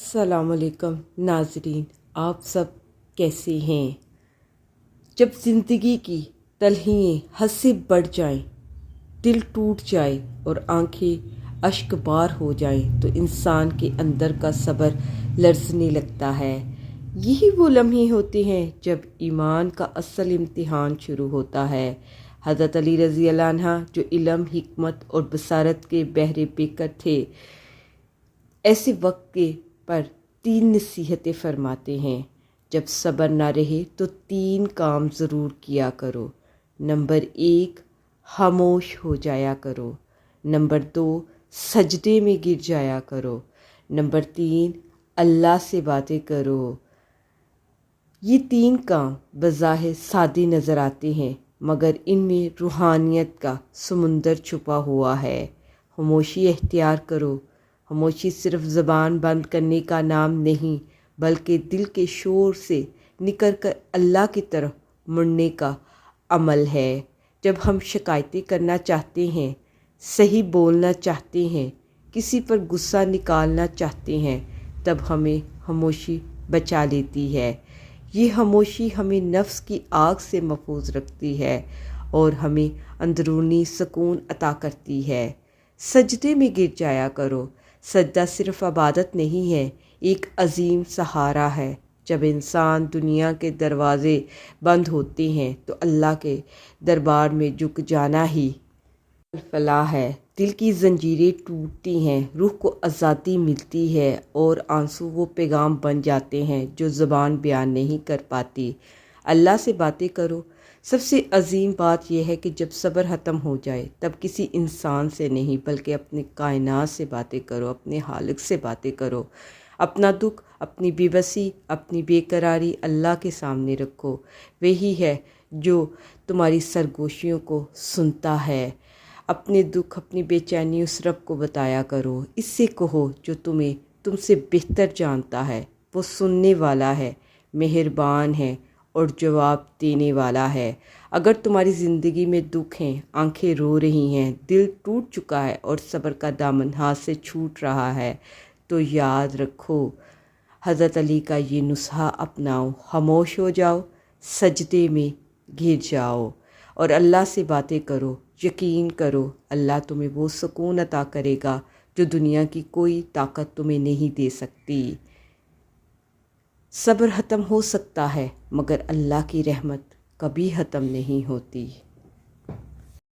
السلام علیکم ناظرین، آپ سب کیسے ہیں؟ جب زندگی کی تلخییں حد سے بڑھ جائیں، دل ٹوٹ جائے اور آنکھیں اشک بار ہو جائیں تو انسان کے اندر کا صبر لرزنے لگتا ہے۔ یہی وہ لمحے ہوتے ہیں جب ایمان کا اصل امتحان شروع ہوتا ہے۔ حضرت علی رضی اللہ عنہ جو علم، حکمت اور بصارت کے بحر پیکر تھے، ایسے وقت کے پر 3 نصیحتیں فرماتے ہیں۔ جب صبر نہ رہے تو 3 کام ضرور کیا کرو۔ نمبر 1، خاموش ہو جایا کرو۔ نمبر 2، سجدے میں گر جایا کرو۔ نمبر 3، اللہ سے باتیں کرو۔ یہ 3 کام بظاہر سادے نظر آتے ہیں، مگر ان میں روحانیت کا سمندر چھپا ہوا ہے۔ خاموشی اختیار کرو۔ خاموشی صرف زبان بند کرنے کا نام نہیں، بلکہ دل کے شور سے نکل کر اللہ کی طرف مڑنے کا عمل ہے۔ جب ہم شکایتیں کرنا چاہتے ہیں، صحیح بولنا چاہتے ہیں، کسی پر غصہ نکالنا چاہتے ہیں، تب ہمیں خاموشی بچا لیتی ہے۔ یہ خاموشی ہمیں نفس کی آگ سے محفوظ رکھتی ہے اور ہمیں اندرونی سکون عطا کرتی ہے۔ سجدے میں گر جایا کرو۔ سجدہ صرف عبادت نہیں ہے، ایک عظیم سہارا ہے۔ جب انسان دنیا کے دروازے بند ہوتے ہیں تو اللہ کے دربار میں جھک جانا ہی فلاح ہے۔ دل کی زنجیریں ٹوٹتی ہیں، روح کو آزادی ملتی ہے اور آنسو وہ پیغام بن جاتے ہیں جو زبان بیان نہیں کر پاتی۔ اللہ سے باتیں کرو۔ سب سے عظیم بات یہ ہے کہ جب صبر ختم ہو جائے تب کسی انسان سے نہیں بلکہ اپنے کائنات سے باتیں کرو، اپنے خالق سے باتیں کرو۔ اپنا دکھ، اپنی بے بسی، اپنی بے قراری اللہ کے سامنے رکھو۔ وہی ہے جو تمہاری سرگوشیوں کو سنتا ہے۔ اپنے دکھ، اپنی بے چینی اس رب کو بتایا کرو۔ اس سے کہو جو تم سے بہتر جانتا ہے۔ وہ سننے والا ہے، مہربان ہے اور جواب دینے والا ہے۔ اگر تمہاری زندگی میں دکھ ہیں، آنکھیں رو رہی ہیں، دل ٹوٹ چکا ہے اور صبر کا دامن ہاتھ سے چھوٹ رہا ہے، تو یاد رکھو حضرت علی کا یہ نسخہ اپناؤ۔ خاموش ہو جاؤ، سجدے میں گر جاؤ اور اللہ سے باتیں کرو۔ یقین کرو اللہ تمہیں وہ سکون عطا کرے گا جو دنیا کی کوئی طاقت تمہیں نہیں دے سکتی۔ صبر ختم ہو سکتا ہے مگر اللہ کی رحمت کبھی ختم نہیں ہوتی۔